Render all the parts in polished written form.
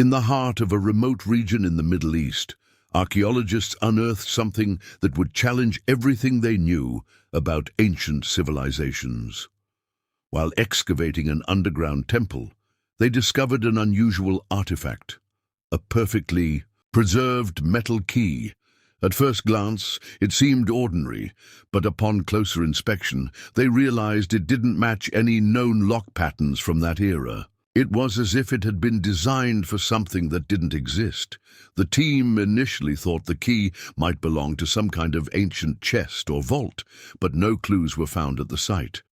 In the heart of a remote region in the Middle East, archaeologists unearthed something that would challenge everything they knew about ancient civilizations. While excavating an underground temple, they discovered an unusual artifact, a perfectly preserved metal key. At first glance, it seemed ordinary, but upon closer inspection, they realized it didn't match any known lock patterns from that era. It was as if it had been designed for something that didn't exist. The team initially thought the key might belong to some kind of ancient chest or vault, but no clues were found at the site.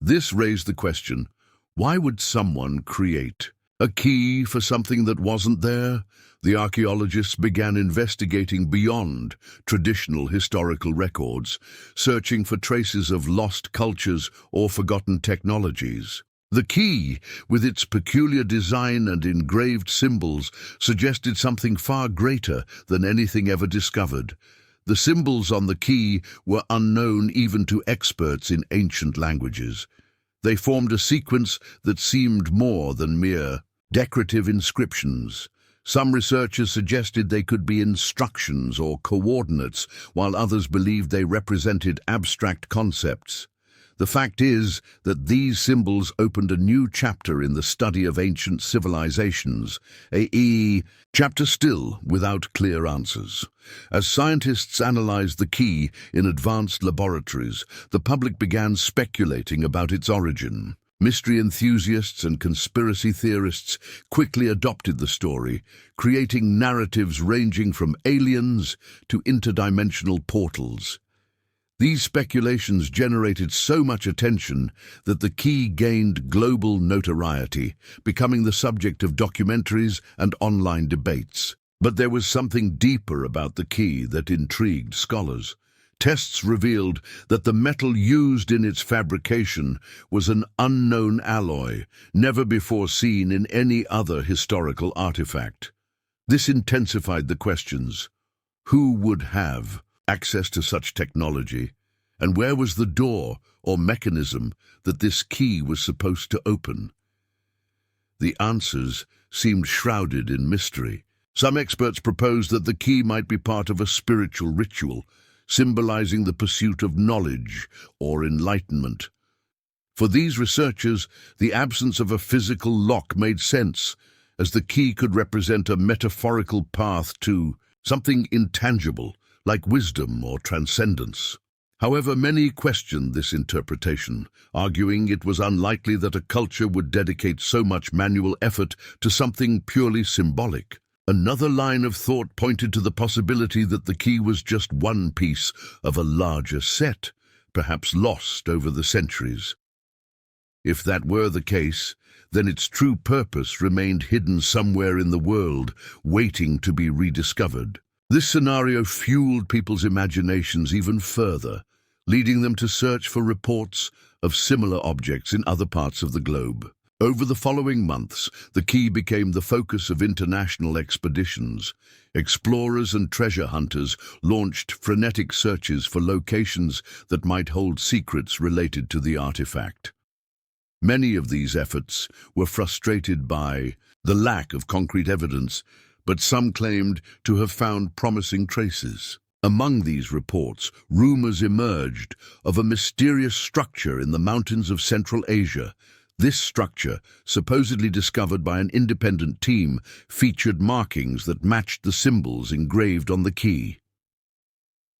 This raised the question, why would someone create a key for something that wasn't there? The archaeologists began investigating beyond traditional historical records, searching for traces of lost cultures or forgotten technologies. The key, with its peculiar design and engraved symbols, suggested something far greater than anything ever discovered. The symbols on the key were unknown even to experts in ancient languages. They formed a sequence that seemed more than mere decorative inscriptions. Some researchers suggested they could be instructions or coordinates, while others believed they represented abstract concepts. The fact is that these symbols opened a new chapter in the study of ancient civilizations, a chapter still without clear answers. As scientists analyzed the key in advanced laboratories, the public began speculating about its origin. Mystery enthusiasts and conspiracy theorists quickly adopted the story, creating narratives ranging from aliens to interdimensional portals. These speculations generated so much attention that the key gained global notoriety, becoming the subject of documentaries and online debates. But there was something deeper about the key that intrigued scholars. Tests revealed that the metal used in its fabrication was an unknown alloy, never before seen in any other historical artifact. This intensified the questions. Who would have access to such technology, and where was the door or mechanism that this key was supposed to open? The answers seemed shrouded in mystery. Some experts proposed that the key might be part of a spiritual ritual, symbolizing the pursuit of knowledge or enlightenment. For these researchers, the absence of a physical lock made sense, as the key could represent a metaphorical path to something intangible, like wisdom or transcendence. However, many questioned this interpretation, arguing it was unlikely that a culture would dedicate so much manual effort to something purely symbolic. Another line of thought pointed to the possibility that the key was just one piece of a larger set, perhaps lost over the centuries. If that were the case, then its true purpose remained hidden somewhere in the world, waiting to be rediscovered. This scenario fueled people's imaginations even further, leading them to search for reports of similar objects in other parts of the globe. Over the following months, the key became the focus of international expeditions. Explorers and treasure hunters launched frenetic searches for locations that might hold secrets related to the artifact. Many of these efforts were frustrated by the lack of concrete evidence, but some claimed to have found promising traces. Among these reports, rumors emerged of a mysterious structure in the mountains of Central Asia. This structure, supposedly discovered by an independent team, featured markings that matched the symbols engraved on the key.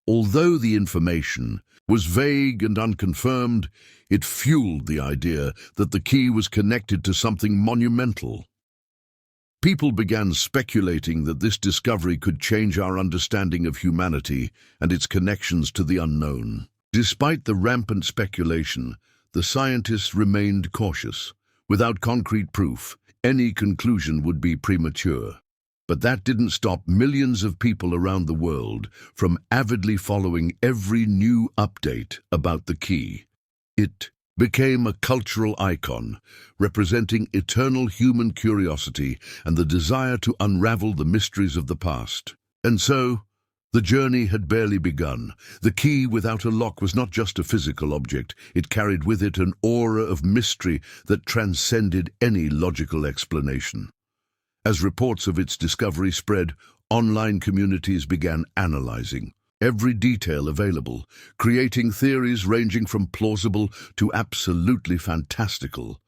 Although the information was vague and unconfirmed, it fueled the idea that the key was connected to something monumental. People began speculating that this discovery could change our understanding of humanity and its connections to the unknown. Despite the rampant speculation, the scientists remained cautious. Without concrete proof, any conclusion would be premature. But that didn't stop millions of people around the world from avidly following every new update about the key. It became a cultural icon, representing eternal human curiosity and the desire to unravel the mysteries of the past. And so, the journey had barely begun. The key without a lock was not just a physical object. It carried with it an aura of mystery that transcended any logical explanation. As reports of its discovery spread, online communities began analyzing every detail available, creating theories ranging from plausible to absolutely fantastical.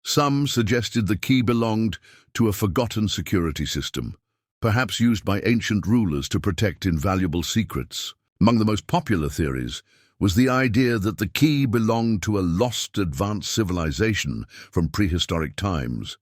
Some suggested the key belonged to a forgotten security system, perhaps used by ancient rulers to protect invaluable secrets. Among the most popular theories was the idea that the key belonged to a lost advanced civilization from prehistoric times,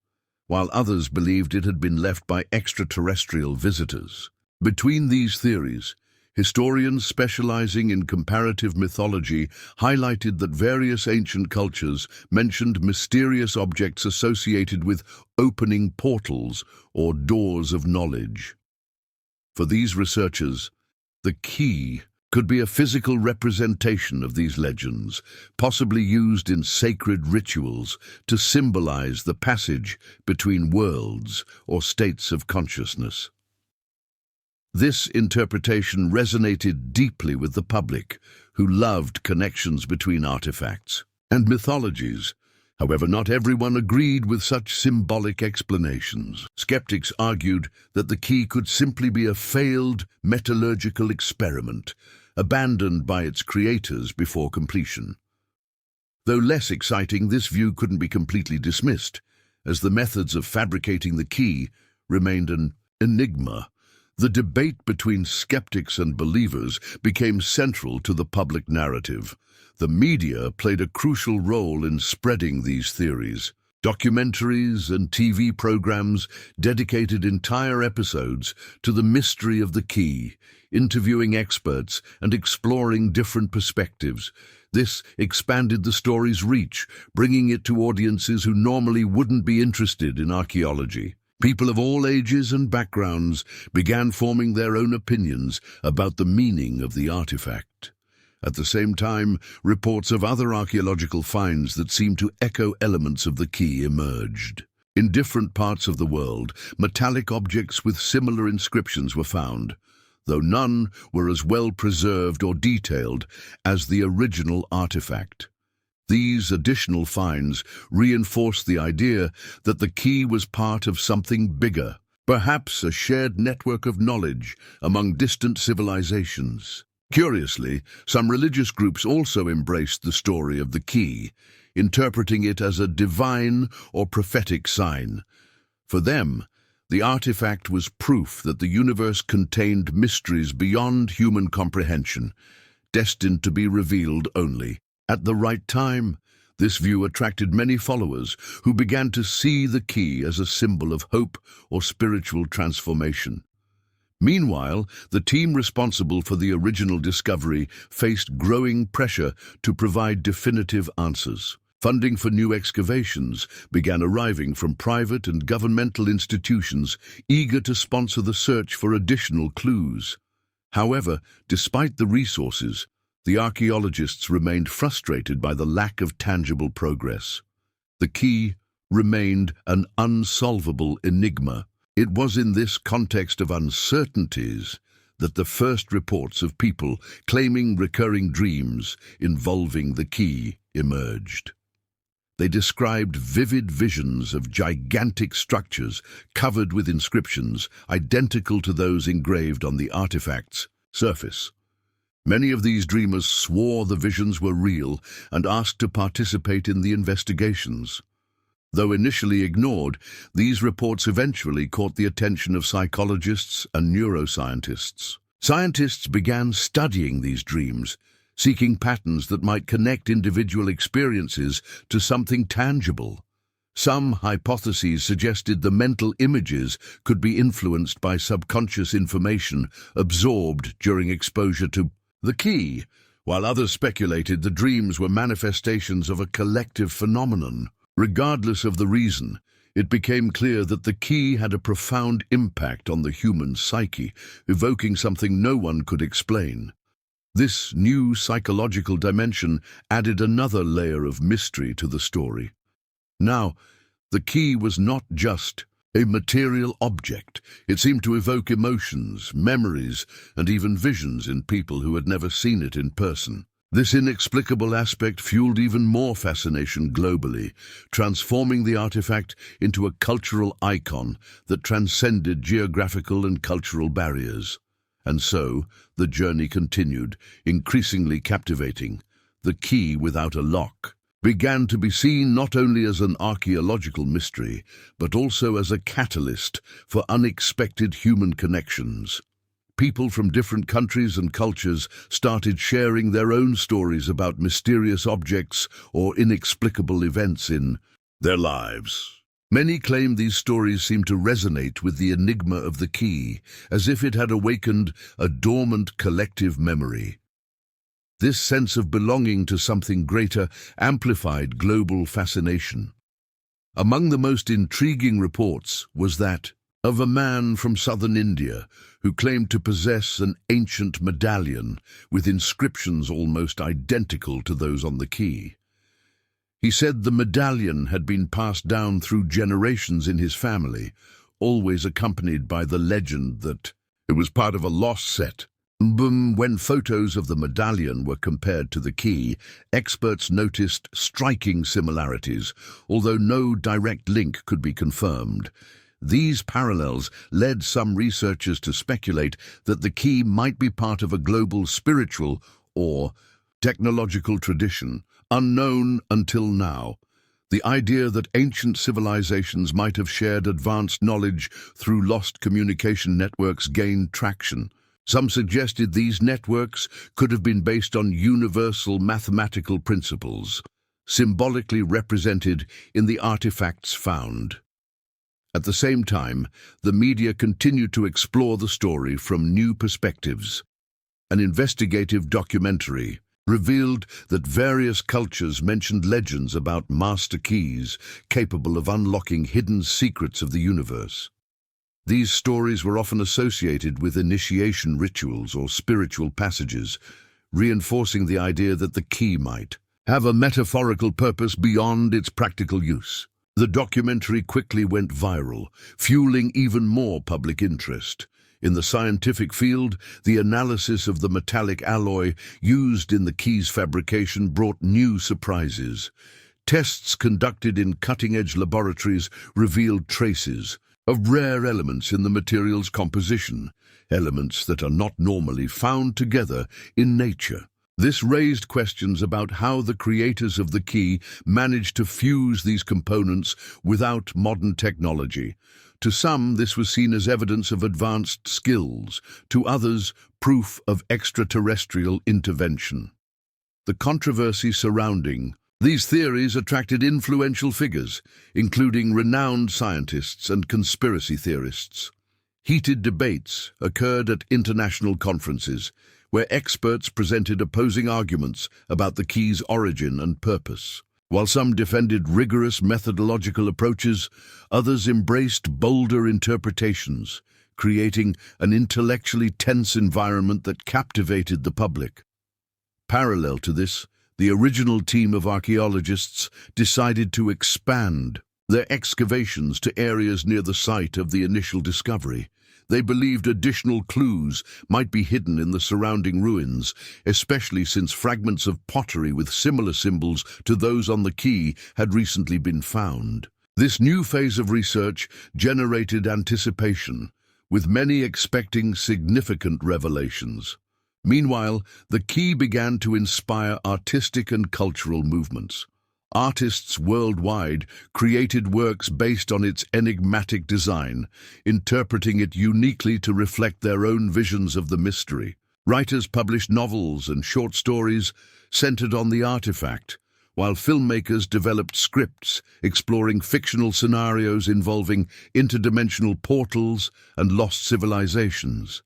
while others believed it had been left by extraterrestrial visitors. Between these theories, historians specializing in comparative mythology highlighted that various ancient cultures mentioned mysterious objects associated with opening portals or doors of knowledge. For these researchers, the key could be a physical representation of these legends, possibly used in sacred rituals to symbolize the passage between worlds or states of consciousness. This interpretation resonated deeply with the public, who loved connections between artifacts and mythologies. However, not everyone agreed with such symbolic explanations. Skeptics argued that the key could simply be a failed metallurgical experiment, abandoned by its creators before completion. Though less exciting, this view couldn't be completely dismissed, as the methods of fabricating the key remained an enigma. The debate between skeptics and believers became central to the public narrative. The media played a crucial role in spreading these theories. Documentaries and TV programs dedicated entire episodes to the mystery of the key, interviewing experts and exploring different perspectives. This expanded the story's reach, bringing it to audiences who normally wouldn't be interested in archaeology. People of all ages and backgrounds began forming their own opinions about the meaning of the artifact. At the same time, reports of other archaeological finds that seemed to echo elements of the key emerged. In different parts of the world, metallic objects with similar inscriptions were found, though none were as well preserved or detailed as the original artifact. These additional finds reinforced the idea that the key was part of something bigger, perhaps a shared network of knowledge among distant civilizations. Curiously, some religious groups also embraced the story of the key, interpreting it as a divine or prophetic sign. For them, the artifact was proof that the universe contained mysteries beyond human comprehension, destined to be revealed only at the right time. This view attracted many followers who began to see the key as a symbol of hope or spiritual transformation. Meanwhile, the team responsible for the original discovery faced growing pressure to provide definitive answers. Funding for new excavations began arriving from private and governmental institutions eager to sponsor the search for additional clues. However, despite the resources, the archaeologists remained frustrated by the lack of tangible progress. The key remained an unsolvable enigma. It was in this context of uncertainties that the first reports of people claiming recurring dreams involving the key emerged. They described vivid visions of gigantic structures covered with inscriptions identical to those engraved on the artifact's surface. Many of these dreamers swore the visions were real and asked to participate in the investigations. Though initially ignored, these reports eventually caught the attention of psychologists and neuroscientists. Scientists began studying these dreams, seeking patterns that might connect individual experiences to something tangible. Some hypotheses suggested the mental images could be influenced by subconscious information absorbed during exposure to the key, while others speculated the dreams were manifestations of a collective phenomenon. Regardless of the reason, it became clear that the key had a profound impact on the human psyche, evoking something no one could explain. This new psychological dimension added another layer of mystery to the story. Now, the key was not just a material object. It seemed to evoke emotions, memories, and even visions in people who had never seen it in person. This inexplicable aspect fueled even more fascination globally, transforming the artifact into a cultural icon that transcended geographical and cultural barriers. And so, the journey continued, increasingly captivating. The key without a lock began to be seen not only as an archaeological mystery, but also as a catalyst for unexpected human connections. People from different countries and cultures started sharing their own stories about mysterious objects or inexplicable events in their lives. Many claim these stories seem to resonate with the enigma of the key, as if it had awakened a dormant collective memory. This sense of belonging to something greater amplified global fascination. Among the most intriguing reports was that of a man from southern India who claimed to possess an ancient medallion with inscriptions almost identical to those on the key. He said the medallion had been passed down through generations in his family, always accompanied by the legend that it was part of a lost set. When photos of the medallion were compared to the key, experts noticed striking similarities, although no direct link could be confirmed. These parallels led some researchers to speculate that the key might be part of a global spiritual or technological tradition, unknown until now. The idea that ancient civilizations might have shared advanced knowledge through lost communication networks gained traction. Some suggested these networks could have been based on universal mathematical principles, symbolically represented in the artifacts found. At the same time, the media continued to explore the story from new perspectives. An investigative documentary revealed that various cultures mentioned legends about master keys capable of unlocking hidden secrets of the universe. These stories were often associated with initiation rituals or spiritual passages, reinforcing the idea that the key might have a metaphorical purpose beyond its practical use. The documentary quickly went viral, fueling even more public interest. In the scientific field, the analysis of the metallic alloy used in the key's fabrication brought new surprises. Tests conducted in cutting-edge laboratories revealed traces of rare elements in the material's composition, elements that are not normally found together in nature. This raised questions about how the creators of the key managed to fuse these components without modern technology. To some, this was seen as evidence of advanced skills. To others, proof of extraterrestrial intervention. The controversy surrounding these theories attracted influential figures, including renowned scientists and conspiracy theorists. Heated debates occurred at international conferences, where experts presented opposing arguments about the key's origin and purpose. While some defended rigorous methodological approaches, others embraced bolder interpretations, creating an intellectually tense environment that captivated the public. Parallel to this, the original team of archaeologists decided to expand their excavations to areas near the site of the initial discovery. They believed additional clues might be hidden in the surrounding ruins, especially since fragments of pottery with similar symbols to those on the key had recently been found. This new phase of research generated anticipation, with many expecting significant revelations. Meanwhile, the key began to inspire artistic and cultural movements. Artists worldwide created works based on its enigmatic design, interpreting it uniquely to reflect their own visions of the mystery. Writers published novels and short stories centered on the artifact, while filmmakers developed scripts exploring fictional scenarios involving interdimensional portals and lost civilizations.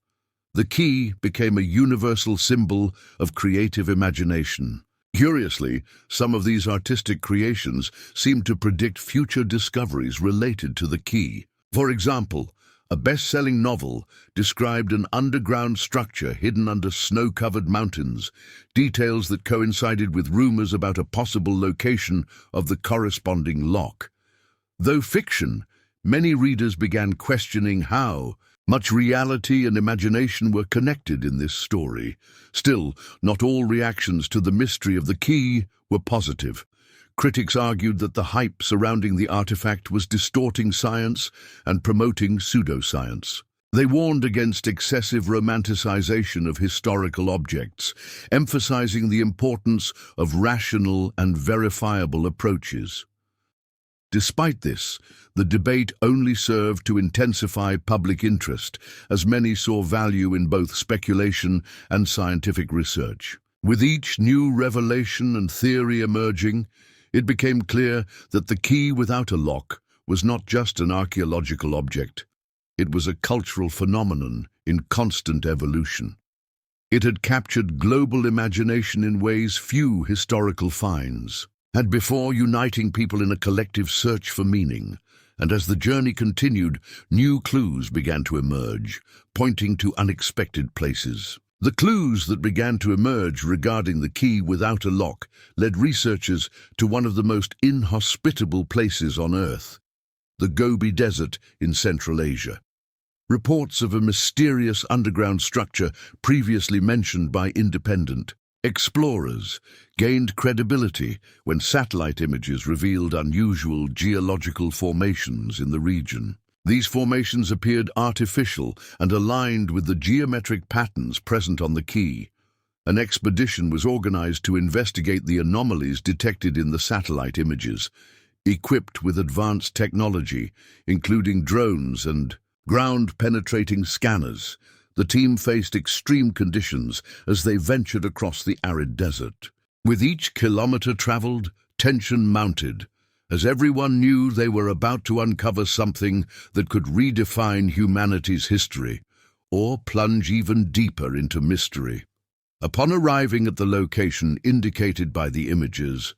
The key became a universal symbol of creative imagination. Curiously, some of these artistic creations seem to predict future discoveries related to the key. For example, a best-selling novel described an underground structure hidden under snow-covered mountains, details that coincided with rumors about a possible location of the corresponding lock. Though fiction, many readers began questioning how Much reality and imagination were connected in this story. Still, not all reactions to the mystery of the key were positive. Critics argued that the hype surrounding the artifact was distorting science and promoting pseudoscience. They warned against excessive romanticization of historical objects, emphasizing the importance of rational and verifiable approaches. Despite this, the debate only served to intensify public interest, as many saw value in both speculation and scientific research. With each new revelation and theory emerging, it became clear that the key without a lock was not just an archaeological object. It was a cultural phenomenon in constant evolution. It had captured global imagination in ways few historical finds had before, uniting people in a collective search for meaning. And as the journey continued, new clues began to emerge, pointing to unexpected places. The clues that began to emerge regarding the key without a lock led researchers to one of the most inhospitable places on Earth, the Gobi Desert in Central Asia. Reports of a mysterious underground structure previously mentioned by independent explorers gained credibility when satellite images revealed unusual geological formations in the region. These formations appeared artificial and aligned with the geometric patterns present on the key. An expedition was organized to investigate the anomalies detected in the satellite images. Equipped with advanced technology, including drones and ground-penetrating scanners, the team faced extreme conditions as they ventured across the arid desert. With each kilometer traveled, tension mounted, as everyone knew they were about to uncover something that could redefine humanity's history, or plunge even deeper into mystery. Upon arriving at the location indicated by the images,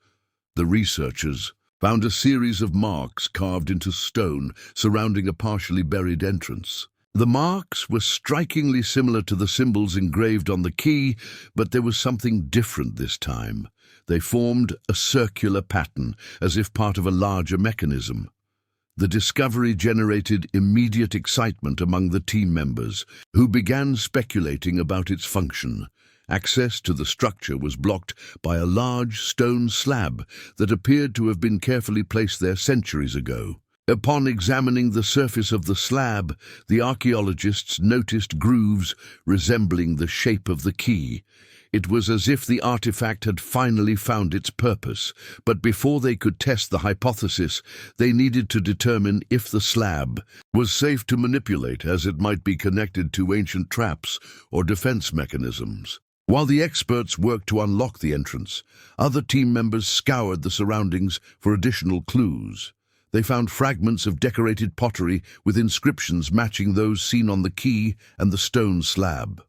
the researchers found a series of marks carved into stone surrounding a partially buried entrance. The marks were strikingly similar to the symbols engraved on the key, but there was something different this time. They formed a circular pattern, as if part of a larger mechanism. The discovery generated immediate excitement among the team members, who began speculating about its function. Access to the structure was blocked by a large stone slab that appeared to have been carefully placed there centuries ago. Upon examining the surface of the slab, the archaeologists noticed grooves resembling the shape of the key. It was as if the artifact had finally found its purpose, but before they could test the hypothesis, they needed to determine if the slab was safe to manipulate, as it might be connected to ancient traps or defense mechanisms. While the experts worked to unlock the entrance, other team members scoured the surroundings for additional clues. They found fragments of decorated pottery with inscriptions matching those seen on the key and the stone slab.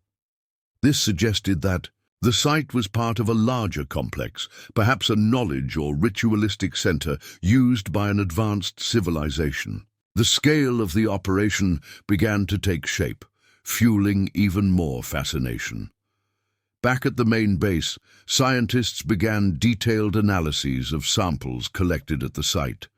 This suggested that the site was part of a larger complex, perhaps a knowledge or ritualistic center used by an advanced civilization. The scale of the operation began to take shape, fueling even more fascination. Back at the main base, scientists began detailed analyses of samples collected at the site.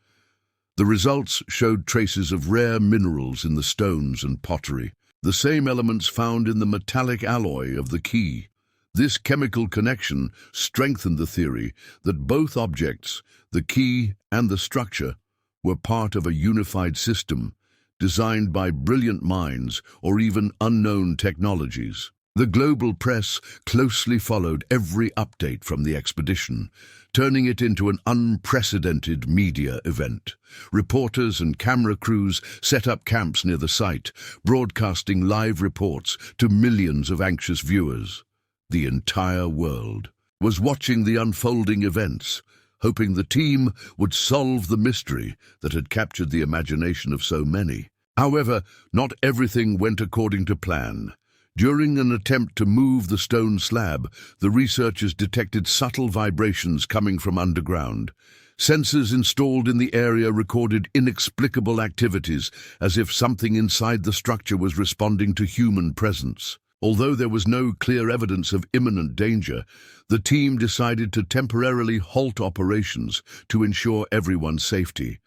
The results showed traces of rare minerals in the stones and pottery, the same elements found in the metallic alloy of the key. This chemical connection strengthened the theory that both objects, the key and the structure, were part of a unified system, designed by brilliant minds or even unknown technologies. The global press closely followed every update from the expedition, turning it into an unprecedented media event. Reporters and camera crews set up camps near the site, broadcasting live reports to millions of anxious viewers. The entire world was watching the unfolding events, hoping the team would solve the mystery that had captured the imagination of so many. However, not everything went according to plan. During an attempt to move the stone slab, the researchers detected subtle vibrations coming from underground. Sensors installed in the area recorded inexplicable activities, as if something inside the structure was responding to human presence. Although there was no clear evidence of imminent danger, the team decided to temporarily halt operations to ensure everyone's safety.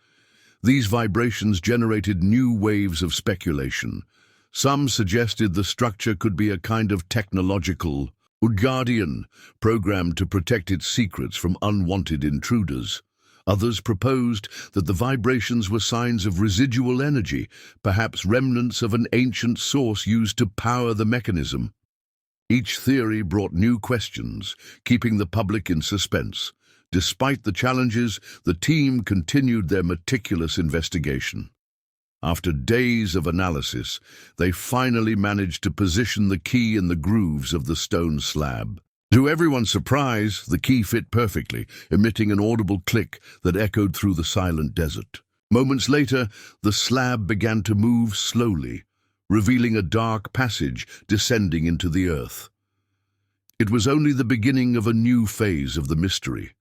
These vibrations generated new waves of speculation. Some suggested the structure could be a kind of technological guardian programmed to protect its secrets from unwanted intruders. Others proposed that the vibrations were signs of residual energy, perhaps remnants of an ancient source used to power the mechanism. Each theory brought new questions, keeping the public in suspense. Despite the challenges, the team continued their meticulous investigation. After days of analysis, they finally managed to position the key in the grooves of the stone slab. To everyone's surprise, the key fit perfectly, emitting an audible click that echoed through the silent desert. Moments later, the slab began to move slowly, revealing a dark passage descending into the earth. It was only the beginning of a new phase of the mystery.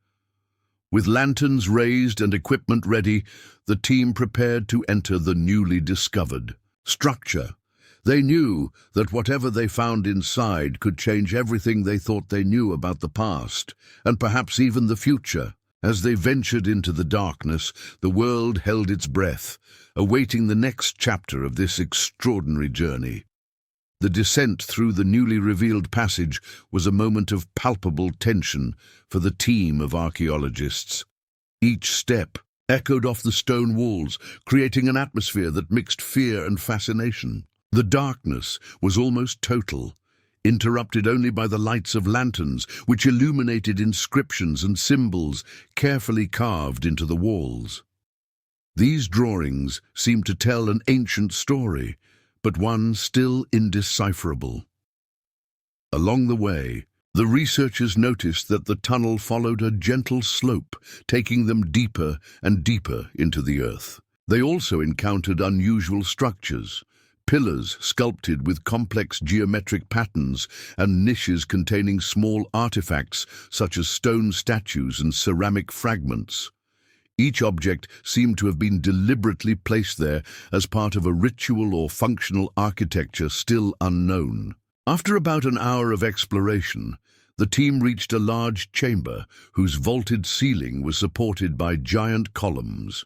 With lanterns raised and equipment ready, the team prepared to enter the newly discovered structure. They knew that whatever they found inside could change everything they thought they knew about the past, and perhaps even the future. As they ventured into the darkness, the world held its breath, awaiting the next chapter of this extraordinary journey. The descent through the newly revealed passage was a moment of palpable tension for the team of archaeologists. Each step echoed off the stone walls, creating an atmosphere that mixed fear and fascination. The darkness was almost total, interrupted only by the lights of lanterns, which illuminated inscriptions and symbols carefully carved into the walls. These drawings seemed to tell an ancient story, but one still indecipherable. Along the way, the researchers noticed that the tunnel followed a gentle slope, taking them deeper and deeper into the earth. They also encountered unusual structures, pillars sculpted with complex geometric patterns and niches containing small artifacts such as stone statues and ceramic fragments. Each object seemed to have been deliberately placed there as part of a ritual or functional architecture still unknown. After about an hour of exploration, the team reached a large chamber whose vaulted ceiling was supported by giant columns.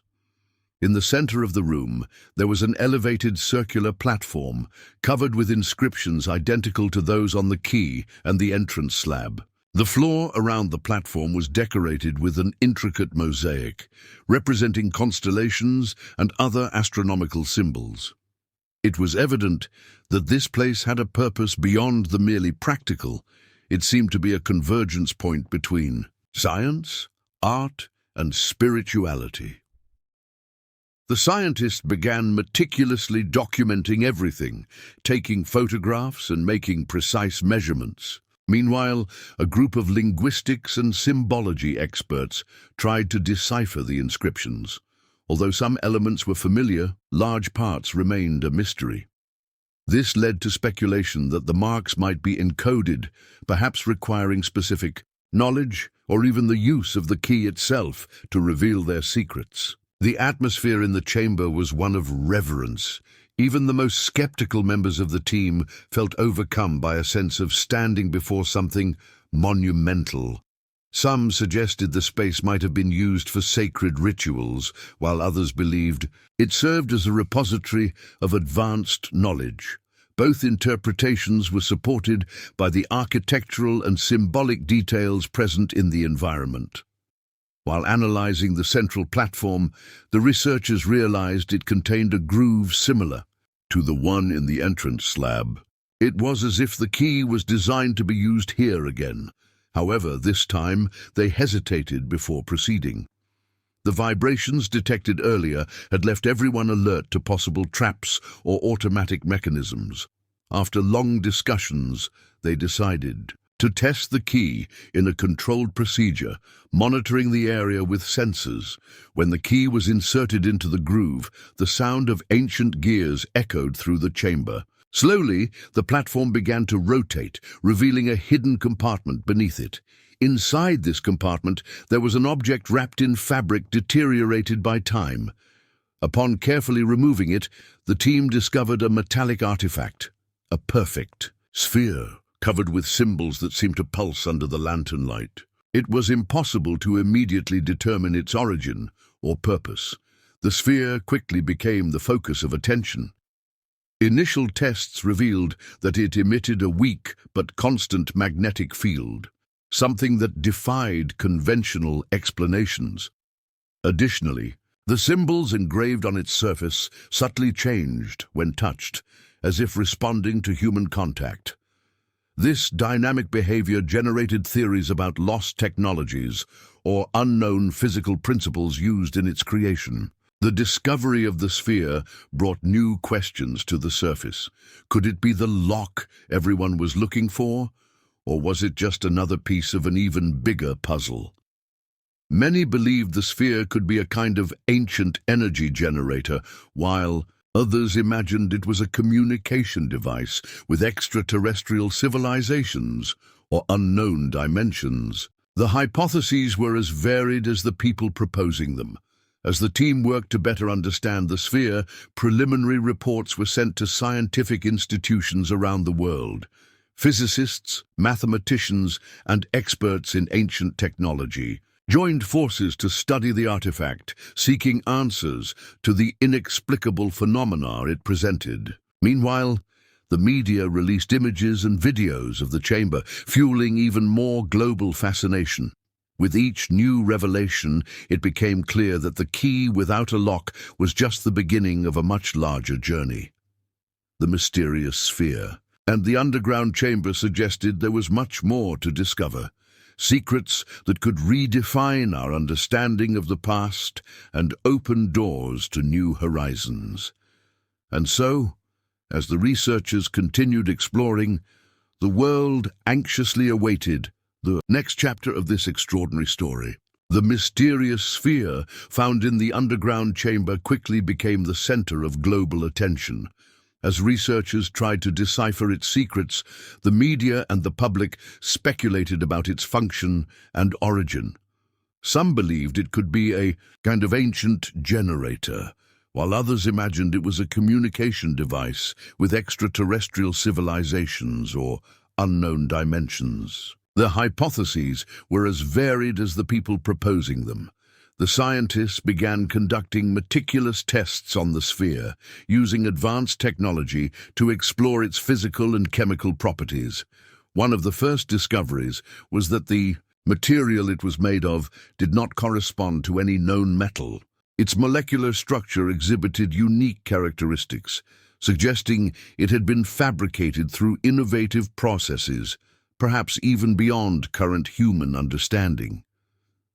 In the center of the room, there was an elevated circular platform covered with inscriptions identical to those on the key and the entrance slab. The floor around the platform was decorated with an intricate mosaic, representing constellations and other astronomical symbols. It was evident that this place had a purpose beyond the merely practical. It seemed to be a convergence point between science, art, and spirituality. The scientists began meticulously documenting everything, taking photographs and making precise measurements. Meanwhile, a group of linguistics and symbology experts tried to decipher the inscriptions. Although some elements were familiar, large parts remained a mystery. This led to speculation that the marks might be encoded, perhaps requiring specific knowledge or even the use of the key itself to reveal their secrets. The atmosphere in the chamber was one of reverence. Even the most skeptical members of the team felt overcome by a sense of standing before something monumental. Some suggested the space might have been used for sacred rituals, while others believed it served as a repository of advanced knowledge. Both interpretations were supported by the architectural and symbolic details present in the environment. While analyzing the central platform, the researchers realized it contained a groove similar to the one in the entrance slab. It was as if the key was designed to be used here again. However, this time they hesitated before proceeding. The vibrations detected earlier had left everyone alert to possible traps or automatic mechanisms. After long discussions, they decided to test the key in a controlled procedure, monitoring the area with sensors. When the key was inserted into the groove, the sound of ancient gears echoed through the chamber. Slowly, the platform began to rotate, revealing a hidden compartment beneath it. Inside this compartment, there was an object wrapped in fabric deteriorated by time. Upon carefully removing it, the team discovered a metallic artifact, a perfect sphere covered with symbols that seemed to pulse under the lantern light. It was impossible to immediately determine its origin or purpose. The sphere quickly became the focus of attention. Initial tests revealed that it emitted a weak but constant magnetic field, something that defied conventional explanations. Additionally, the symbols engraved on its surface subtly changed when touched, as if responding to human contact. This dynamic behavior generated theories about lost technologies or unknown physical principles used in its creation. The discovery of the sphere brought new questions to the surface. Could it be the lock everyone was looking for, or was it just another piece of an even bigger puzzle? Many believed the sphere could be a kind of ancient energy generator, while others imagined it was a communication device with extraterrestrial civilizations or unknown dimensions. The hypotheses were as varied as the people proposing them. As the team worked to better understand the sphere, preliminary reports were sent to scientific institutions around the world. Physicists, mathematicians, and experts in ancient technology joined forces to study the artifact, seeking answers to the inexplicable phenomena it presented. Meanwhile, the media released images and videos of the chamber, fueling even more global fascination. With each new revelation, it became clear that the key without a lock was just the beginning of a much larger journey. The mysterious sphere and the underground chamber suggested there was much more to discover. Secrets that could redefine our understanding of the past and open doors to new horizons. And so, as the researchers continued exploring, the world anxiously awaited the next chapter of this extraordinary story. The mysterious sphere found in the underground chamber quickly became the center of global attention. As researchers tried to decipher its secrets, the media and the public speculated about its function and origin. Some believed it could be a kind of ancient generator, while others imagined it was a communication device with extraterrestrial civilizations or unknown dimensions. The hypotheses were as varied as the people proposing them. The scientists began conducting meticulous tests on the sphere, using advanced technology to explore its physical and chemical properties. One of the first discoveries was that the material it was made of did not correspond to any known metal. Its molecular structure exhibited unique characteristics, suggesting it had been fabricated through innovative processes, perhaps even beyond current human understanding.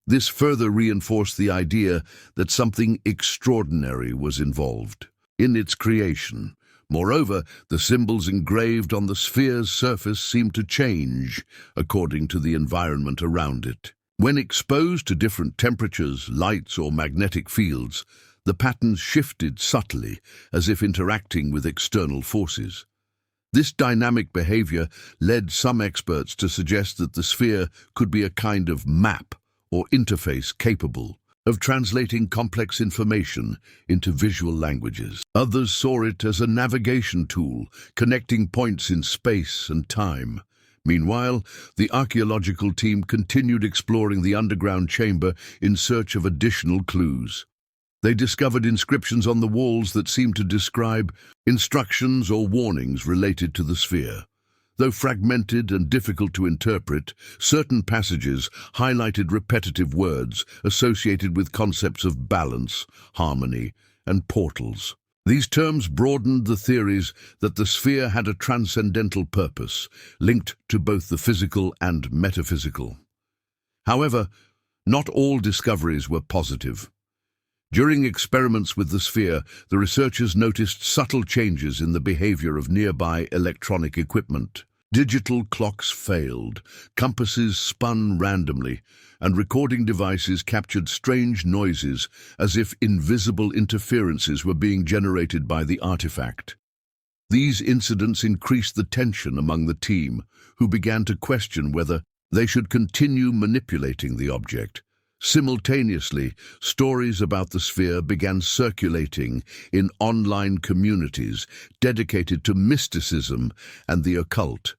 This further reinforced the idea that something extraordinary was involved in its creation. Moreover, the symbols engraved on the sphere's surface seemed to change according to the environment around it. When exposed to different temperatures, lights, or magnetic fields, the patterns shifted subtly, as if interacting with external forces. This dynamic behavior led some experts to suggest that the sphere could be a kind of map or interface capable of translating complex information into visual languages. Others saw it as a navigation tool, connecting points in space and time. Meanwhile, the archaeological team continued exploring the underground chamber in search of additional clues. They discovered inscriptions on the walls that seemed to describe instructions or warnings related to the sphere. Though fragmented and difficult to interpret, certain passages highlighted repetitive words associated with concepts of balance, harmony, and portals. These terms broadened the theories that the sphere had a transcendental purpose, linked to both the physical and metaphysical. However, not all discoveries were positive. During experiments with the sphere, the researchers noticed subtle changes in the behavior of nearby electronic equipment. Digital clocks failed, compasses spun randomly, and recording devices captured strange noises as if invisible interferences were being generated by the artifact. These incidents increased the tension among the team, who began to question whether they should continue manipulating the object. Simultaneously, stories about the sphere began circulating in online communities dedicated to mysticism and the occult.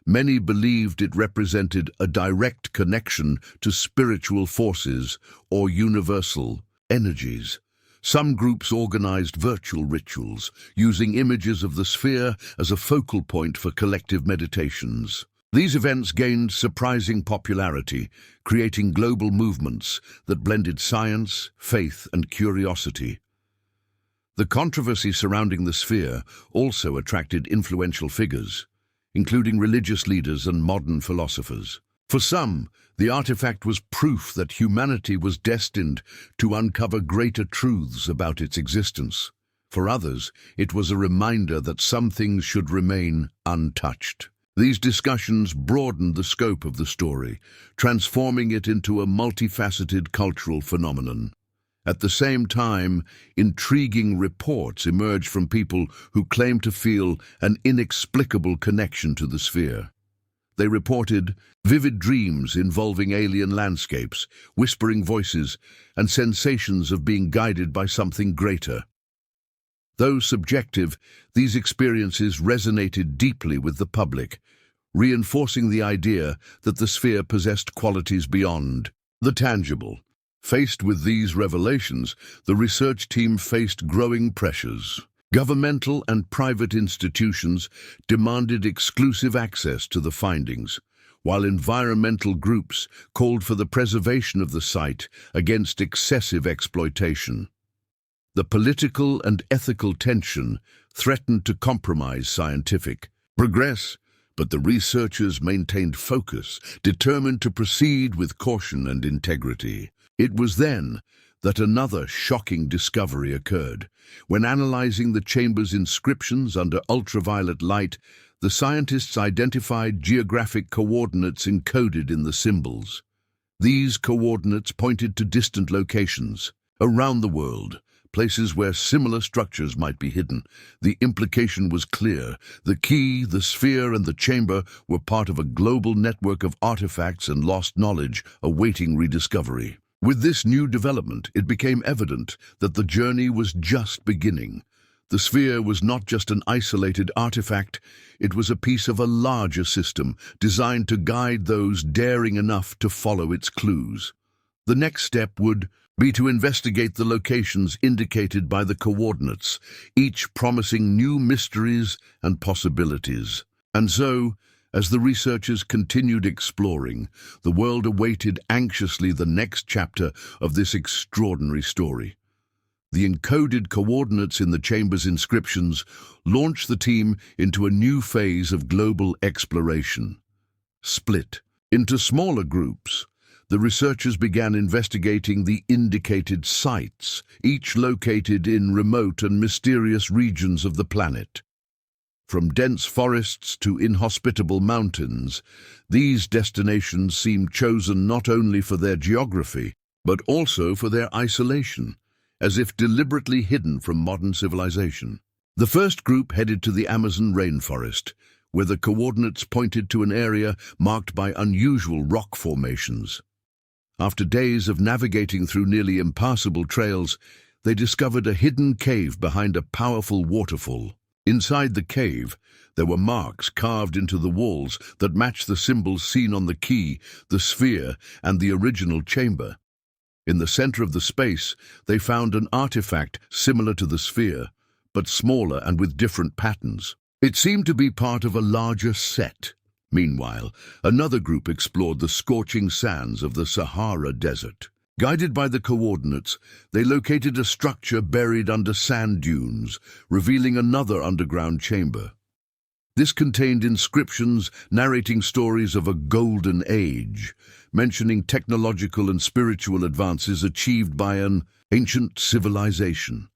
Many believed it represented a direct connection to spiritual forces or universal energies. Some groups organized virtual rituals, using images of the sphere as a focal point for collective meditations. These events gained surprising popularity, creating global movements that blended science, faith, and curiosity. The controversy surrounding the sphere also attracted influential figures, including religious leaders and modern philosophers. For some, the artifact was proof that humanity was destined to uncover greater truths about its existence. For others, it was a reminder that some things should remain untouched. These discussions broadened the scope of the story, transforming it into a multifaceted cultural phenomenon. At the same time, intriguing reports emerged from people who claimed to feel an inexplicable connection to the sphere. They reported vivid dreams involving alien landscapes, whispering voices, and sensations of being guided by something greater. Though subjective, these experiences resonated deeply with the public, reinforcing the idea that the sphere possessed qualities beyond the tangible. Faced with these revelations, the research team faced growing pressures. Governmental and private institutions demanded exclusive access to the findings, while environmental groups called for the preservation of the site against excessive exploitation. The political and ethical tension threatened to compromise scientific progress, but the researchers maintained focus, determined to proceed with caution and integrity. It was then that another shocking discovery occurred. When analyzing the chamber's inscriptions under ultraviolet light, the scientists identified geographic coordinates encoded in the symbols. These coordinates pointed to distant locations around the world, places where similar structures might be hidden. The implication was clear. The key, the sphere, and the chamber were part of a global network of artifacts and lost knowledge awaiting rediscovery. With this new development, it became evident that the journey was just beginning. The sphere was not just an isolated artifact, it was a piece of a larger system designed to guide those daring enough to follow its clues. The next step would be to investigate the locations indicated by the coordinates, each promising new mysteries and possibilities. And so, as the researchers continued exploring, the world awaited anxiously the next chapter of this extraordinary story. The encoded coordinates in the chamber's inscriptions launched the team into a new phase of global exploration. Split into smaller groups, the researchers began investigating the indicated sites, each located in remote and mysterious regions of the planet. From dense forests to inhospitable mountains, these destinations seemed chosen not only for their geography, but also for their isolation, as if deliberately hidden from modern civilization. The first group headed to the Amazon rainforest, where the coordinates pointed to an area marked by unusual rock formations. After days of navigating through nearly impassable trails, they discovered a hidden cave behind a powerful waterfall. Inside the cave, there were marks carved into the walls that matched the symbols seen on the key, the sphere, and the original chamber. In the center of the space, they found an artifact similar to the sphere, but smaller and with different patterns. It seemed to be part of a larger set. Meanwhile, another group explored the scorching sands of the Sahara Desert. Guided by the coordinates, they located a structure buried under sand dunes, revealing another underground chamber. This contained inscriptions narrating stories of a golden age, mentioning technological and spiritual advances achieved by an ancient civilization.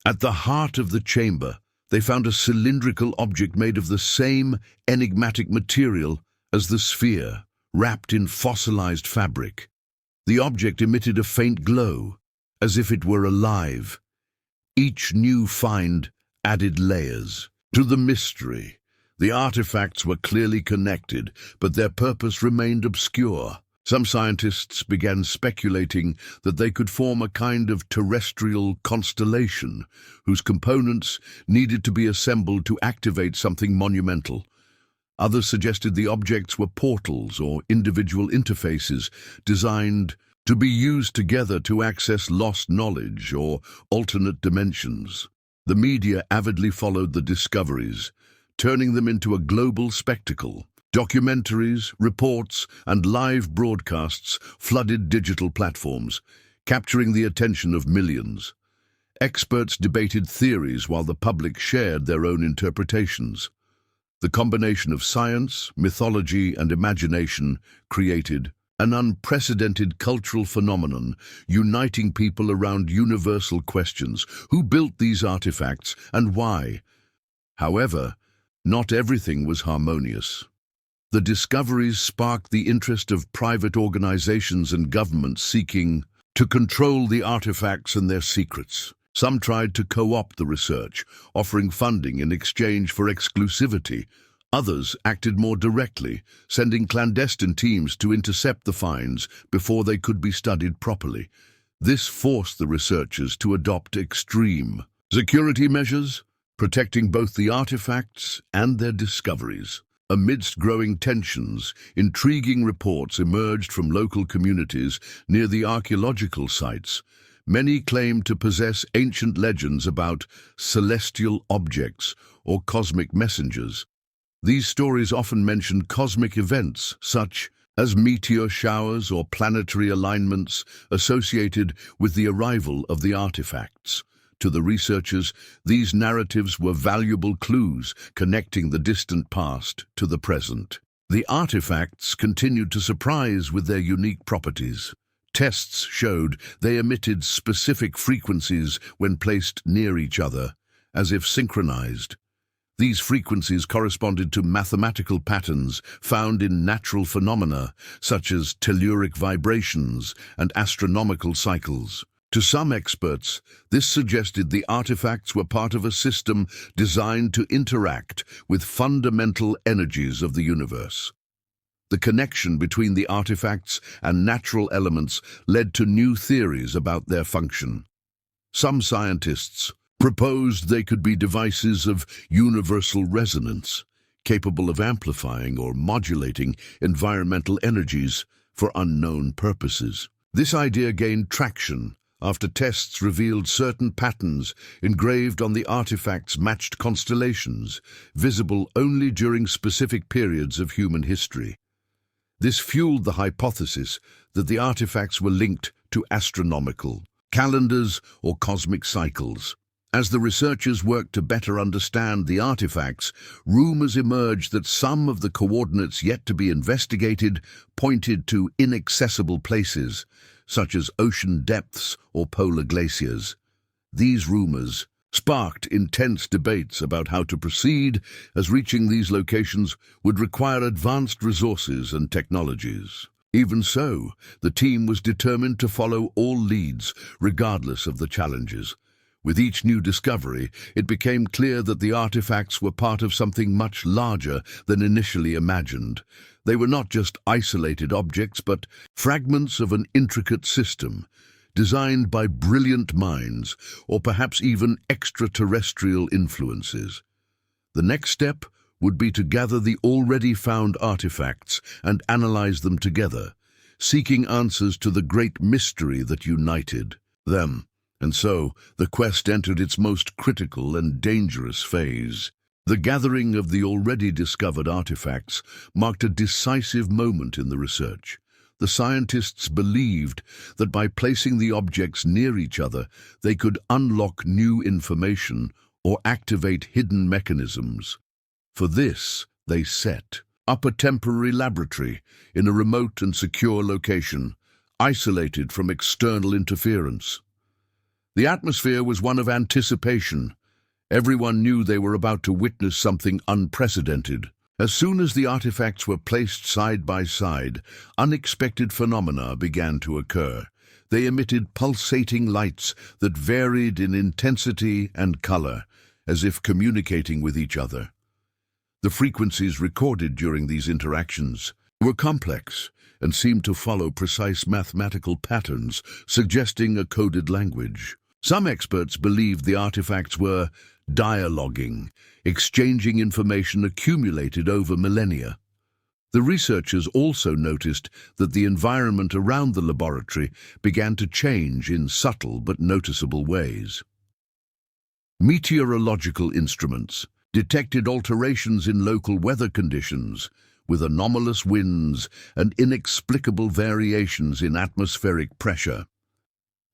At the heart of the chamber, they found a cylindrical object made of the same enigmatic material as the sphere, wrapped in fossilized fabric. The object emitted a faint glow, as if it were alive. Each new find added layers to the mystery. The artifacts were clearly connected, but their purpose remained obscure. Some scientists began speculating that they could form a kind of terrestrial constellation, whose components needed to be assembled to activate something monumental. Others suggested the objects were portals or individual interfaces designed to be used together to access lost knowledge or alternate dimensions. The media avidly followed the discoveries, turning them into a global spectacle. Documentaries, reports, and live broadcasts flooded digital platforms, capturing the attention of millions. Experts debated theories while the public shared their own interpretations. The combination of science, mythology, and imagination created an unprecedented cultural phenomenon, uniting people around universal questions. Who built these artifacts and why? However, not everything was harmonious. The discoveries sparked the interest of private organizations and governments seeking to control the artifacts and their secrets. Some tried to co-opt the research, offering funding in exchange for exclusivity. Others acted more directly, sending clandestine teams to intercept the finds before they could be studied properly. This forced the researchers to adopt extreme security measures, protecting both the artifacts and their discoveries. Amidst growing tensions, intriguing reports emerged from local communities near the archaeological sites. Many claimed to possess ancient legends about celestial objects or cosmic messengers. These stories often mentioned cosmic events, such as meteor showers or planetary alignments associated with the arrival of the artifacts. To the researchers, these narratives were valuable clues connecting the distant past to the present. The artifacts continued to surprise with their unique properties. Tests showed they emitted specific frequencies when placed near each other, as if synchronized. These frequencies corresponded to mathematical patterns found in natural phenomena, such as telluric vibrations and astronomical cycles. To some experts, this suggested the artifacts were part of a system designed to interact with fundamental energies of the universe. The connection between the artifacts and natural elements led to new theories about their function. Some scientists proposed they could be devices of universal resonance, capable of amplifying or modulating environmental energies for unknown purposes. This idea gained traction after tests revealed certain patterns engraved on the artifacts matched constellations, visible only during specific periods of human history. This fueled the hypothesis that the artifacts were linked to astronomical calendars or cosmic cycles. As the researchers worked to better understand the artifacts, rumors emerged that some of the coordinates yet to be investigated pointed to inaccessible places, such as ocean depths or polar glaciers. These rumors sparked intense debates about how to proceed, as reaching these locations would require advanced resources and technologies. Even so, the team was determined to follow all leads, regardless of the challenges. With each new discovery, it became clear that the artifacts were part of something much larger than initially imagined. They were not just isolated objects, but fragments of an intricate system, designed by brilliant minds, or perhaps even extraterrestrial influences. The next step would be to gather the already found artifacts and analyze them together, seeking answers to the great mystery that united them. And so, the quest entered its most critical and dangerous phase. The gathering of the already discovered artifacts marked a decisive moment in the research. The scientists believed that by placing the objects near each other, they could unlock new information or activate hidden mechanisms. For this, they set up a temporary laboratory in a remote and secure location, isolated from external interference. The atmosphere was one of anticipation. Everyone knew they were about to witness something unprecedented. As soon as the artifacts were placed side by side, unexpected phenomena began to occur. They emitted pulsating lights that varied in intensity and color, as if communicating with each other. The frequencies recorded during these interactions were complex and seemed to follow precise mathematical patterns, suggesting a coded language. Some experts believed the artifacts were dialoguing, exchanging information accumulated over millennia. The researchers also noticed that the environment around the laboratory began to change in subtle but noticeable ways. Meteorological instruments detected alterations in local weather conditions, with anomalous winds and inexplicable variations in atmospheric pressure.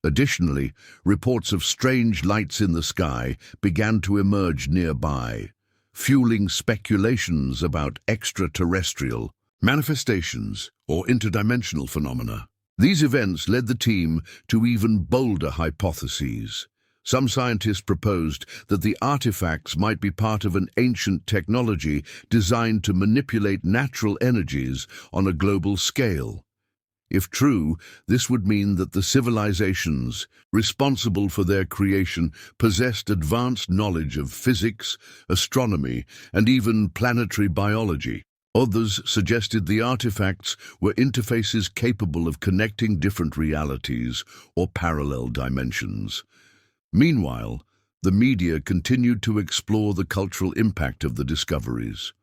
Additionally, reports of strange lights in the sky began to emerge nearby, fueling speculations about extraterrestrial manifestations or interdimensional phenomena. These events led the team to even bolder hypotheses. Some scientists proposed that the artifacts might be part of an ancient technology designed to manipulate natural energies on a global scale. If true, this would mean that the civilizations responsible for their creation possessed advanced knowledge of physics, astronomy, and even planetary biology. Others suggested the artifacts were interfaces capable of connecting different realities or parallel dimensions. Meanwhile, the media continued to explore the cultural impact of the discoveries.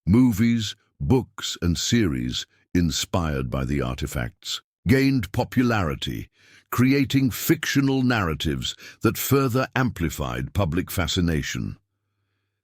Movies, books, and series inspired by the artifacts gained popularity, creating fictional narratives that further amplified public fascination.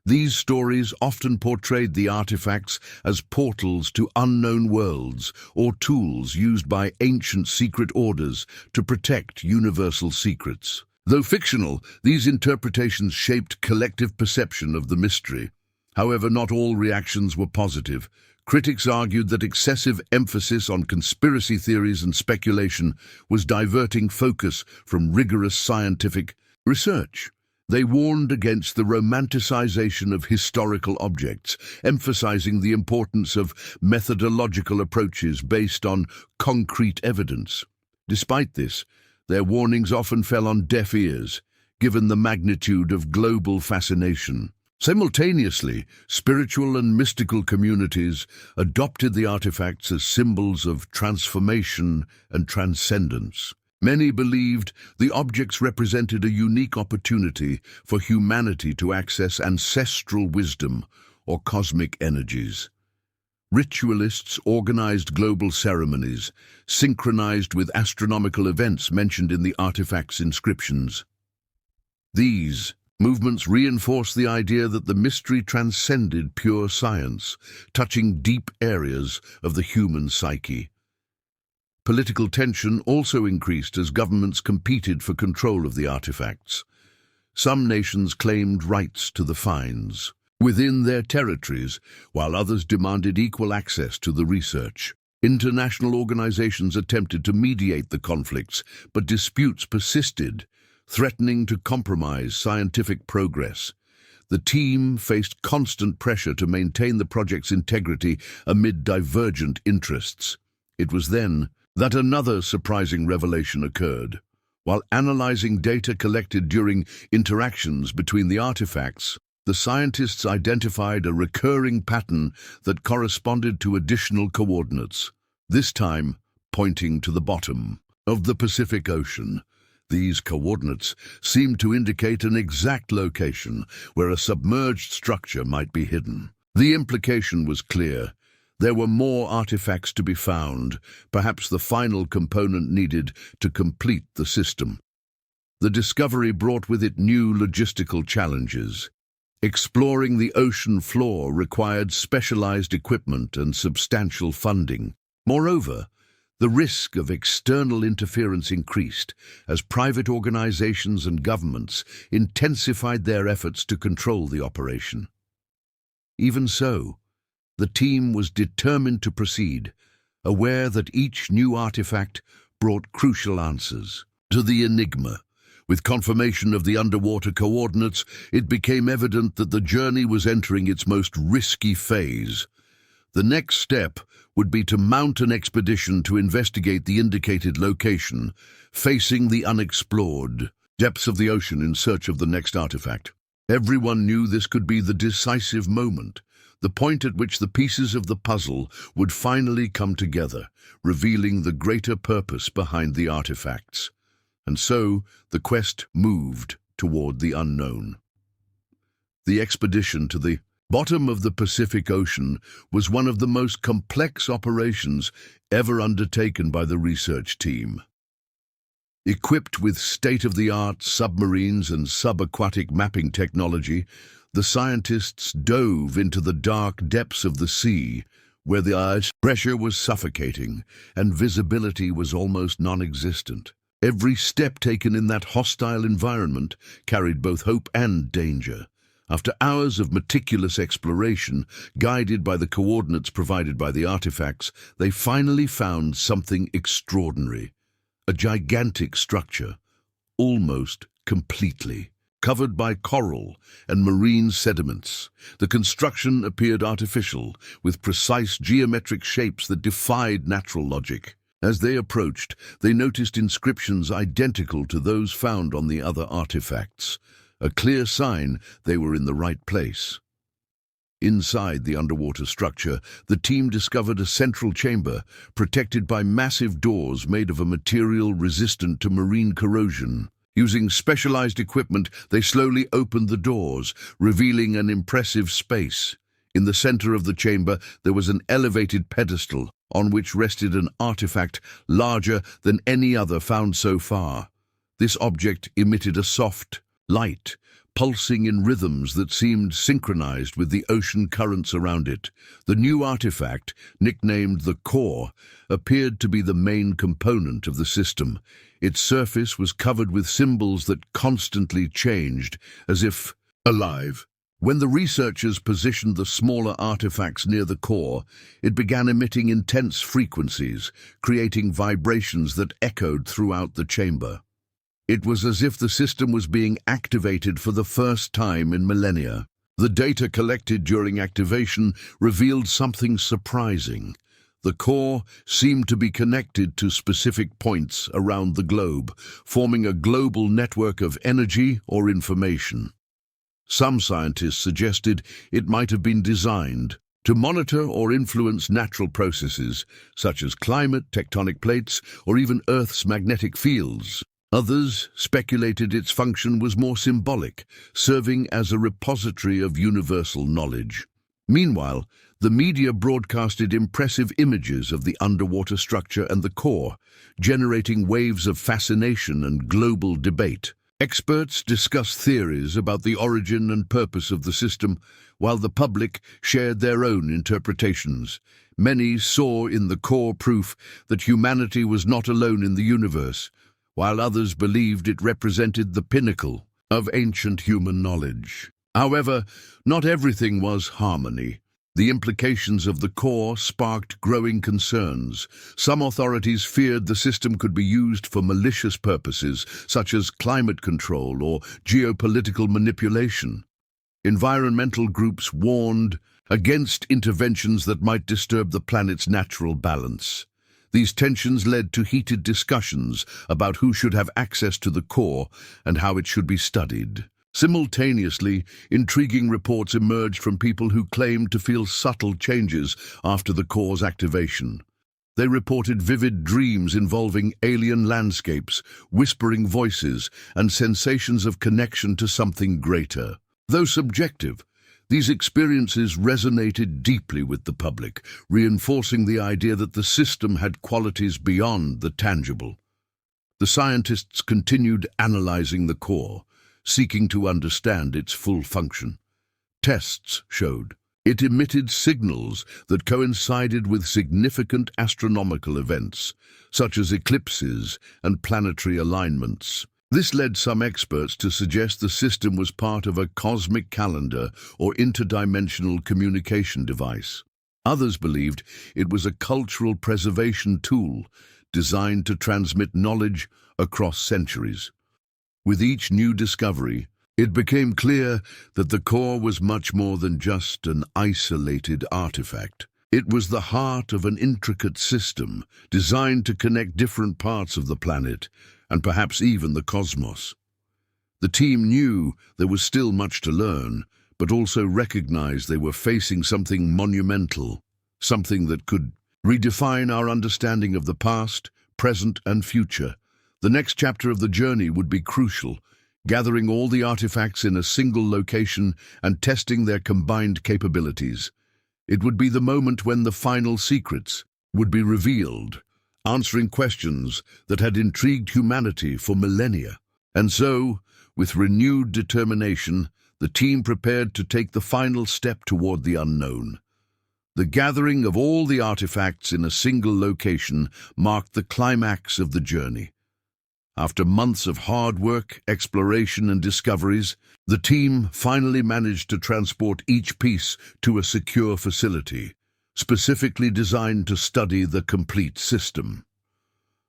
These stories often portrayed the artifacts as portals to unknown worlds or tools used by ancient secret orders to protect universal secrets. Though fictional, these interpretations shaped collective perception of the mystery. However, not all reactions were positive. Critics argued that excessive emphasis on conspiracy theories and speculation was diverting focus from rigorous scientific research. They warned against the romanticization of historical objects, emphasizing the importance of methodological approaches based on concrete evidence. Despite this, their warnings often fell on deaf ears, given the magnitude of global fascination. Simultaneously, spiritual and mystical communities adopted the artifacts as symbols of transformation and transcendence. Many believed the objects represented a unique opportunity for humanity to access ancestral wisdom or cosmic energies. Ritualists organized global ceremonies, synchronized with astronomical events mentioned in the artifacts' inscriptions. These movements reinforced the idea that the mystery transcended pure science, touching deep areas of the human psyche. Political tension also increased as governments competed for control of the artifacts. Some nations claimed rights to the finds within their territories, while others demanded equal access to the research. International organizations attempted to mediate the conflicts, but disputes persisted, threatening to compromise scientific progress. The team faced constant pressure to maintain the project's integrity amid divergent interests. It was then that another surprising revelation occurred. While analyzing data collected during interactions between the artifacts, the scientists identified a recurring pattern that corresponded to additional coordinates, this time pointing to the bottom of the Pacific Ocean. These coordinates seemed to indicate an exact location where a submerged structure might be hidden. The implication was clear. There were more artifacts to be found, perhaps the final component needed to complete the system. The discovery brought with it new logistical challenges. Exploring the ocean floor required specialized equipment and substantial funding. Moreover, the risk of external interference increased as private organizations and governments intensified their efforts to control the operation. Even so, the team was determined to proceed, aware that each new artifact brought crucial answers to the enigma. With confirmation of the underwater coordinates, it became evident that the journey was entering its most risky phase. The next step would be to mount an expedition to investigate the indicated location, facing the unexplored depths of the ocean in search of the next artifact. Everyone knew this could be the decisive moment, the point at which the pieces of the puzzle would finally come together, revealing the greater purpose behind the artifacts. And so, the quest moved toward the unknown. The expedition to the bottom of the Pacific Ocean was one of the most complex operations ever undertaken by the research team. Equipped with state-of-the-art submarines and subaquatic mapping technology, the scientists dove into the dark depths of the sea, where the ice pressure was suffocating and visibility was almost non-existent. Every step taken in that hostile environment carried both hope and danger. After hours of meticulous exploration, guided by the coordinates provided by the artifacts, they finally found something extraordinary. A gigantic structure, almost completely covered by coral and marine sediments. The construction appeared artificial, with precise geometric shapes that defied natural logic. As they approached, they noticed inscriptions identical to those found on the other artifacts, a clear sign they were in the right place. Inside the underwater structure, the team discovered a central chamber, protected by massive doors made of a material resistant to marine corrosion. Using specialized equipment, they slowly opened the doors, revealing an impressive space. In the center of the chamber, there was an elevated pedestal on which rested an artifact larger than any other found so far. This object emitted a soft light, pulsing in rhythms that seemed synchronized with the ocean currents around it. The new artifact, nicknamed the core, appeared to be the main component of the system. Its surface was covered with symbols that constantly changed, as if alive. When the researchers positioned the smaller artifacts near the core, it began emitting intense frequencies, creating vibrations that echoed throughout the chamber. It was as if the system was being activated for the first time in millennia. The data collected during activation revealed something surprising. The core seemed to be connected to specific points around the globe, forming a global network of energy or information. Some scientists suggested it might have been designed to monitor or influence natural processes, such as climate, tectonic plates, or even Earth's magnetic fields. Others speculated its function was more symbolic, serving as a repository of universal knowledge. Meanwhile, the media broadcasted impressive images of the underwater structure and the core, generating waves of fascination and global debate. Experts discussed theories about the origin and purpose of the system, while the public shared their own interpretations. Many saw in the core proof that humanity was not alone in the universe, while others believed it represented the pinnacle of ancient human knowledge. However, not everything was harmony. The implications of the core sparked growing concerns. Some authorities feared the system could be used for malicious purposes, such as climate control or geopolitical manipulation. Environmental groups warned against interventions that might disturb the planet's natural balance. These tensions led to heated discussions about who should have access to the core and how it should be studied. Simultaneously, intriguing reports emerged from people who claimed to feel subtle changes after the core's activation. They reported vivid dreams involving alien landscapes, whispering voices, and sensations of connection to something greater. Though subjective, these experiences resonated deeply with the public, reinforcing the idea that the system had qualities beyond the tangible. The scientists continued analyzing the core, seeking to understand its full function. Tests showed it emitted signals that coincided with significant astronomical events, such as eclipses and planetary alignments. This led some experts to suggest the system was part of a cosmic calendar or interdimensional communication device. Others believed it was a cultural preservation tool designed to transmit knowledge across centuries. With each new discovery, it became clear that the core was much more than just an isolated artifact. It was the heart of an intricate system designed to connect different parts of the planet and perhaps even the cosmos. The team knew there was still much to learn, but also recognized they were facing something monumental, something that could redefine our understanding of the past, present, and future. The next chapter of the journey would be crucial, gathering all the artifacts in a single location and testing their combined capabilities. It would be the moment when the final secrets would be revealed, answering questions that had intrigued humanity for millennia. And so, with renewed determination, the team prepared to take the final step toward the unknown. The gathering of all the artifacts in a single location marked the climax of the journey. After months of hard work, exploration, and discoveries, the team finally managed to transport each piece to a secure facility, specifically designed to study the complete system.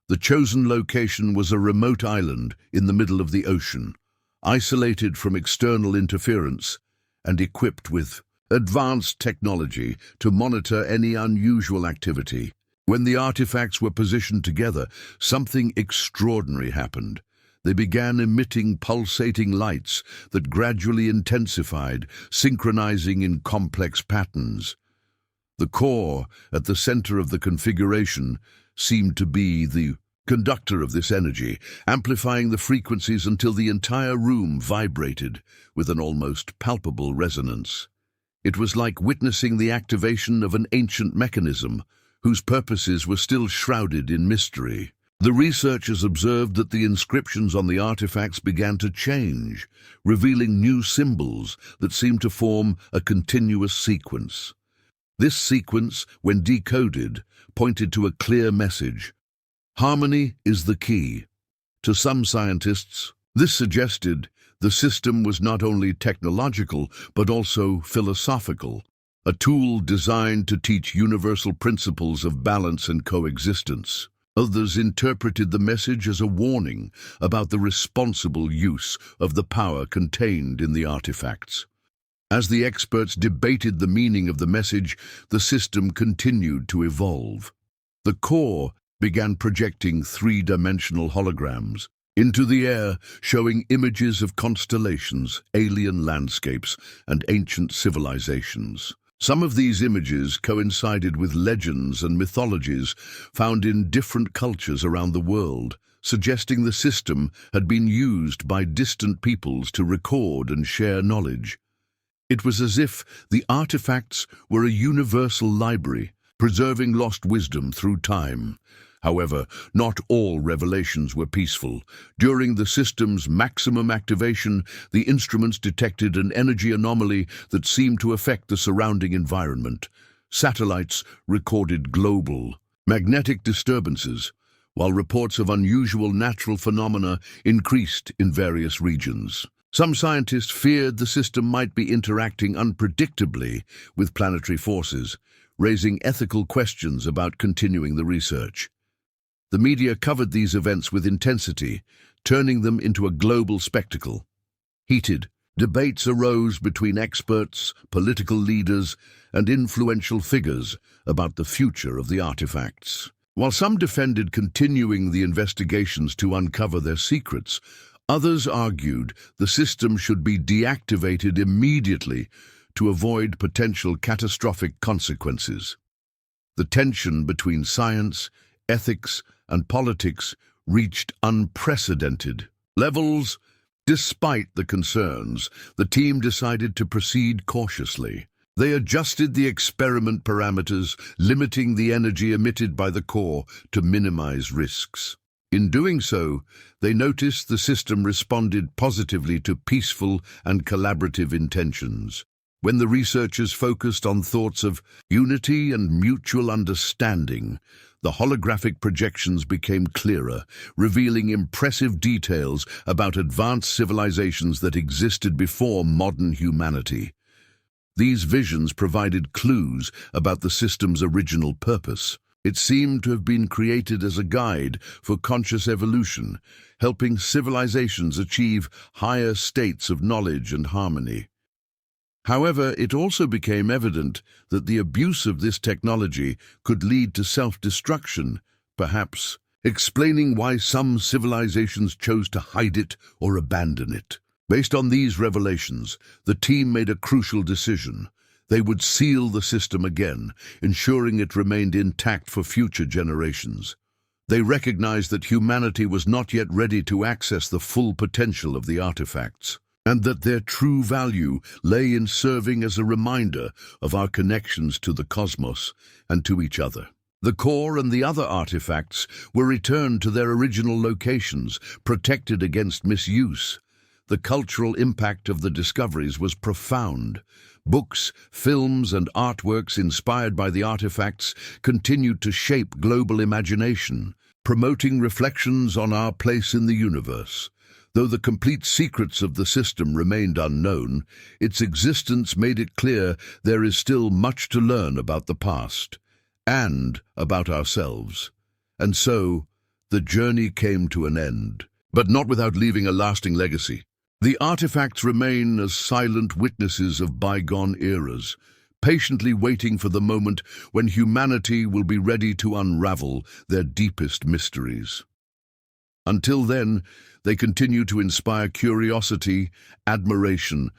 The chosen location was a remote island in the middle of the ocean, isolated from external interference and equipped with advanced technology to monitor any unusual activity. When the artifacts were positioned together, something extraordinary happened. They began emitting pulsating lights that gradually intensified, synchronizing in complex patterns. The core, at the center of the configuration, seemed to be the conductor of this energy, amplifying the frequencies until the entire room vibrated with an almost palpable resonance. It was like witnessing the activation of an ancient mechanism, whose purposes were still shrouded in mystery. The researchers observed that the inscriptions on the artifacts began to change, revealing new symbols that seemed to form a continuous sequence. This sequence, when decoded, pointed to a clear message. Harmony is the key. To some scientists, this suggested the system was not only technological but also philosophical, a tool designed to teach universal principles of balance and coexistence. Others interpreted the message as a warning about the responsible use of the power contained in the artifacts. As the experts debated the meaning of the message, the system continued to evolve. The core began projecting three-dimensional holograms into the air, showing images of constellations, alien landscapes, and ancient civilizations. Some of these images coincided with legends and mythologies found in different cultures around the world, suggesting the system had been used by distant peoples to record and share knowledge. It was as if the artifacts were a universal library, preserving lost wisdom through time. However, not all revelations were peaceful. During the system's maximum activation, the instruments detected an energy anomaly that seemed to affect the surrounding environment. Satellites recorded global magnetic disturbances, while reports of unusual natural phenomena increased in various regions. Some scientists feared the system might be interacting unpredictably with planetary forces, raising ethical questions about continuing the research. The media covered these events with intensity, turning them into a global spectacle. Heated debates arose between experts, political leaders, and influential figures about the future of the artifacts. While some defended continuing the investigations to uncover their secrets, others argued the system should be deactivated immediately to avoid potential catastrophic consequences. The tension between science, ethics, and politics reached unprecedented levels. Despite the concerns, the team decided to proceed cautiously. They adjusted the experiment parameters, limiting the energy emitted by the core to minimize risks. In doing so, they noticed the system responded positively to peaceful and collaborative intentions. When the researchers focused on thoughts of unity and mutual understanding, the holographic projections became clearer, revealing impressive details about advanced civilizations that existed before modern humanity. These visions provided clues about the system's original purpose. It seemed to have been created as a guide for conscious evolution, helping civilizations achieve higher states of knowledge and harmony. However, it also became evident that the abuse of this technology could lead to self-destruction, perhaps explaining why some civilizations chose to hide it or abandon it. Based on these revelations, the team made a crucial decision. They would seal the system again, ensuring it remained intact for future generations. They recognized that humanity was not yet ready to access the full potential of the artifacts, and that their true value lay in serving as a reminder of our connections to the cosmos and to each other. The core and the other artifacts were returned to their original locations, protected against misuse. The cultural impact of the discoveries was profound. Books, films, and artworks inspired by the artifacts continued to shape global imagination, promoting reflections on our place in the universe. Though the complete secrets of the system remained unknown, its existence made it clear there is still much to learn about the past and about ourselves. And so, the journey came to an end, but not without leaving a lasting legacy. The artifacts remain as silent witnesses of bygone eras, patiently waiting for the moment when humanity will be ready to unravel their deepest mysteries. Until then, they continue to inspire curiosity, admiration,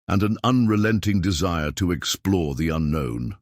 and an unrelenting desire to explore the unknown.